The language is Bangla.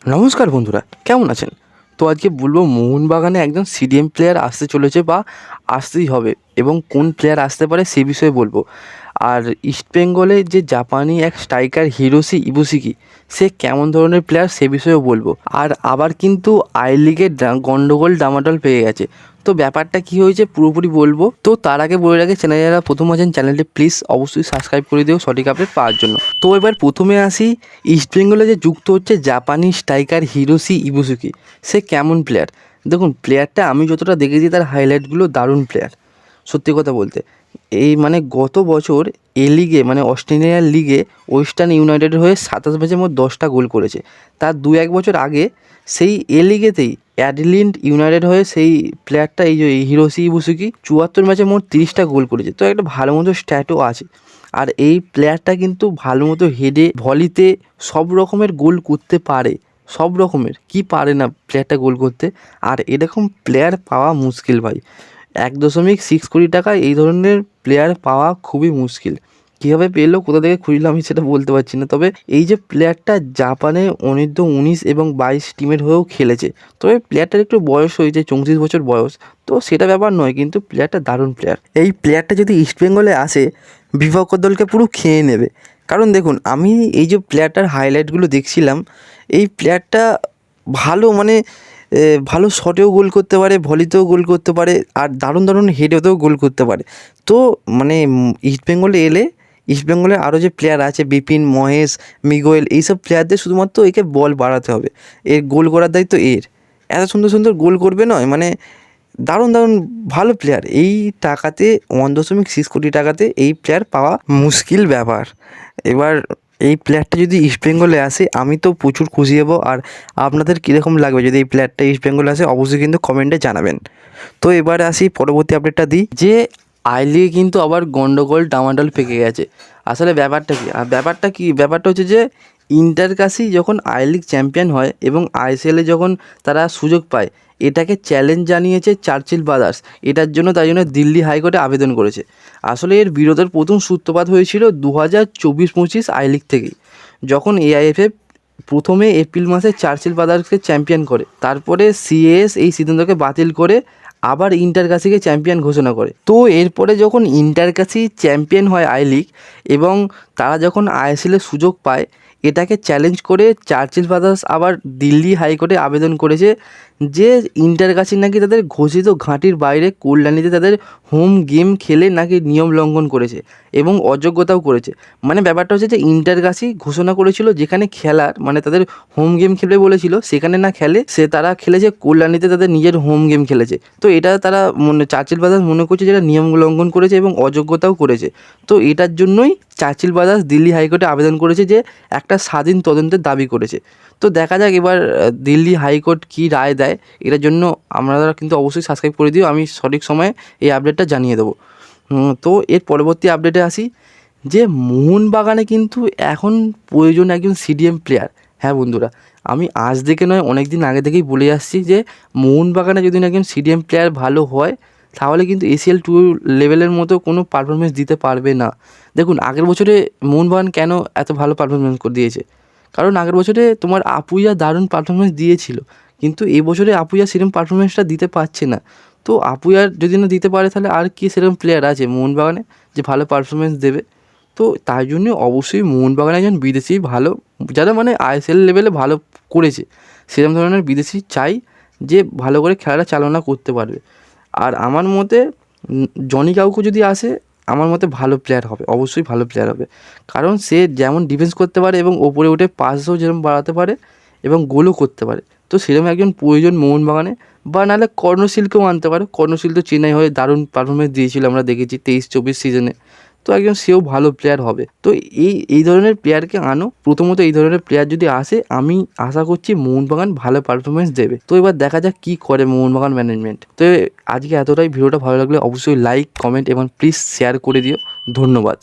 নমস্কার বন্ধুরা, কেমন আছেন? তো আজকে বলবো মোহনবাগানে একজন সিডিএম প্লেয়ার আসতে চলেছে বা আসতেই হবে এবং কোন প্লেয়ার আসতে পারে সে বিষয়ে বলবো। আর ইস্টবেঙ্গলে যে জাপানি এক স্ট্রাইকার হিরোশি ইবুশিকি, সে কেমন ধরনের প্লেয়ার সে বিষয়েও বলবো। আর আবার কিন্তু আই লিগের গন্ডগোল ডামাডোল পেয়ে গেছে। তো ব্যাপারটা কী হয়েছে পুরোপুরি বলবো। তো তার আগে বলে রাখি, চ্যানেলে যারা প্রথম আছেন চ্যানেলটি প্লিজ অবশ্যই সাবস্ক্রাইব করে দিও সঠিক আপডেট পাওয়ার জন্য। তো এবার প্রথমে আসি, ইস্টবেঙ্গলে যে যুক্ত হচ্ছে জাপানি স্ট্রাইকার হিরোশি ইবুশিকি, সে কেমন প্লেয়ার। দেখুন, প্লেয়ারটা আমি যতটা দেখেছি তার হাইলাইটগুলো দারুণ প্লেয়ার। সত্যি কথা বলতে, এই মানে গত বছর এ লিগে মানে অস্ট্রেলিয়ার লিগে ওয়েস্টার্ন ইউনাইটেডের হয়ে 27 ম্যাচের মধ্যে 10টা গোল করেছে। তার 2-1 বছর আগে সেই এ লিগেতেই অ্যাডিলেড ইউনাইটেড হয়ে সেই প্লেয়ারটা এই যে হিরোশি ইবুশিকি 74 ম্যাচে মোট 30টা গোল করেছে। তো একটা ভালো মতো স্ট্যাটও আছে। আর এই প্লেয়ারটা কিন্তু ভালো মতো হেডে ভলিতে সব রকমের গোল করতে পারে। সব রকমের কি পারে না প্লেয়ারটা গোল করতে। আর এরকম প্লেয়ার পাওয়া মুশকিল ভাই। 1.6 কোটি টাকায় এই ধরনের প্লেয়ার পাওয়া খুবই মুশকিল। কীভাবে পেলো, কোথা থেকে খুঁজলো আমি সেটা বলতে পারছি না। তবে এই যে প্লেয়ারটা জাপানে অনূর্ধ্ব 19 এবং 22 টিমের হয়েও খেলেছে। তবে প্লেয়ারটার একটু বয়স হয়েছে, 34 বছর বয়স। তো সেটা ব্যাপার নয়, কিন্তু প্লেয়ারটা দারুণ প্লেয়ার। এই প্লেয়ারটা যদি ইস্টবেঙ্গলে আসে, বিপক্ষ দলকে পুরো খেয়ে নেবে। কারণ দেখুন, আমি এই যে প্লেয়ারটার হাইলাইটগুলো দেখছিলাম, এই প্লেয়ারটা ভালো মানে ভালো শটেও গোল করতে পারে, ভলিতেও গোল করতে পারে, আর দারুণ দারুণ হেডেতেও গোল করতে পারে। তো মানে ইস্টবেঙ্গলে এলে ইস্টবেঙ্গলে আরও যে প্লেয়ার আছে, বিপিন, মহেশ, মিগুয়েল, এইসব প্লেয়ারদের শুধুমাত্র একে বল বাড়াতে হবে। এর গোল করার দায়িত্ব এর। এত সুন্দর সুন্দর গোল করবে নয়, মানে দারুণ দারুণ ভালো প্লেয়ার। এই টাকাতে 1.6 কোটি টাকাতে এই প্লেয়ার পাওয়া মুশকিল ব্যাপার। এবার এই প্লেয়ারটা যদি ইস্টবেঙ্গলে আসে, আমি তো প্রচুর খুশি হব। আর আপনাদের কীরকম লাগবে যদি এই প্লেয়ারটা ইস্টবেঙ্গলে আসে, অবশ্যই কিন্তু কমেন্টে জানাবেন। তো এবারে আসি, পরবর্তী আপডেটটা দিই যে আই লিগে কিন্তু আবার গন্ডগোল ডামাডোল পেকে গেছে। আসলে ব্যাপারটা হচ্ছে যে ইন্টার কাশি যখন আই লিগ চ্যাম্পিয়ন হয় এবং আইএসএলে যখন তারা সুযোগ পায়, এটাকে চ্যালেঞ্জ জানিয়েছে চার্চিল ব্রাদার্স। এটার জন্য তাই জন্য দিল্লি হাইকোর্টে আবেদন করেছে। আসলে এর বিরোধের প্রথম সূত্রপাত হয়েছিল 2024-25 আই লিগ থেকেই, যখন এআইএফএফ প্রথমে এপ্রিল মাসে চার্চিল ব্রাদার্সকে চ্যাম্পিয়ন করে। তারপরে সিএস এই সিদ্ধান্তকে বাতিল করে আবার ইন্টার কাশিকে চ্যাম্পিয়ন ঘোষণা করে। তো এরপরে যখন ইন্টার কাশি চ্যাম্পিয়ন হয় আই লিগ, এবং তারা যখন আইএসএলের সুযোগ পায়, এটাকে চ্যালেঞ্জ করে চার্চিল ব্রাদার্স আবার দিল্লি হাইকোর্টে আবেদন করেছে যে ইন্টার কাশি নাকি তাদের ঘোষিত ঘাঁটির বাইরে কল্যাণীতে তাদের হোম গেম খেলে নাকি নিয়ম লঙ্ঘন করেছে এবং অযোগ্যতাও করেছে। মানে ব্যাপারটা হচ্ছে যে ইন্টার কাশি ঘোষণা করেছিল যেখানে খেলার মানে তাদের হোম গেম খেলবে বলেছিল, সেখানে না খেলে তারা খেলেছে কল্যাণীতে, তাদের নিজের হোম গেম খেলেছে। তো এটা তারা চার্চিল ব্রাদার্স মনে করছে যেটা নিয়ম লঙ্ঘন করেছে এবং অযোগ্যতাও করেছে। তো এটার জন্যই চার্চিল ব্রাদার্স দিল্লি হাইকোর্টে আবেদন করেছে, যে একটা স্বাধীন তদন্তের দাবি করেছে। তো দেখা যাক এবার দিল্লি হাইকোর্ট কী রায় দেয়। এটার জন্য আপনারা কিন্তু অবশ্যই সাবস্ক্রাইব করে দিও, আমি সঠিক সময়ে এই আপডেটটা জানিয়ে দেবো। তো এর পরবর্তী আপডেটে আসি, যে মোহনবাগানে কিন্তু এখন প্রয়োজন একজন সিডিএম প্লেয়ার। হ্যাঁ বন্ধুরা, আমি আজ থেকে নয়, অনেক দিন আগে থেকেই বলে আসছি যে মোহনবাগানে যদি না একজন সিডিএম প্লেয়ার ভালো হয়, তাহলে কিন্তু এসিএল টু লেভেলের মতো কোনো পারফরমেন্স দিতে পারবে না। দেখুন, আগের বছরে মোহনবাগান কেন এত ভালো পারফরমেন্স করে দিয়েছে, কারণ আগের বছরে তোমার আপুইয়া দারুণ পারফরমেন্স দিয়েছিল, কিন্তু এই বছরে আপুইয়া সেরকম পারফরমেন্সটা দিতে পারছে না। তো আপুইয়ার যদি না দিতে পারে, তাহলে আর কি সেরকম প্লেয়ার আছে মোহনবাগানে যে ভালো পারফরমেন্স দেবে? তো তাই জন্য অবশ্যই মোহনবাগানে একজন বিদেশি ভালো, যারা মানে আইএসএল লেভেলে ভালো করেছে, সেরকম ধরনের বিদেশি চাই, যে ভালো করে খেলাটা চালনা করতে পারবে। আর আমার মতে জনি কাউকে যদি আসে, আমার মতে ভালো প্লেয়ার হবে, অবশ্যই ভালো প্লেয়ার হবে। কারণ সে যেমন ডিফেন্স করতে পারে এবং ওপরে উঠে পাসও যেরকম বাড়াতে পারে এবং গোলও করতে পারে। তো সেরকম একজন প্রয়োজন মোহনবাগানে। বা নাহলে কর্ণশীলকেও আনতে পারে। কর্ণশীল তো চেন্নাই হয়ে দারুণ পারফরমেন্স দিয়েছিল, আমরা দেখেছি 23-24 সিজনে। তো একজন সেও ভালো প্লেয়ার হবে। তো এই ধরনের প্লেয়ারকে আনো। প্রথমত এই ধরনের প্লেয়ার যদি আসে, আমি আশা করছি মোহনবাগান ভালো পারফরমেন্স দেবে। তো এবার দেখা যাক কী করে মোহনবাগান ম্যানেজমেন্ট। তো আজকে এতটাই। ভিডিওটা ভালো লাগলে অবশ্যই লাইক, কমেন্ট এবং প্লিজ শেয়ার করে দিও। ধন্যবাদ।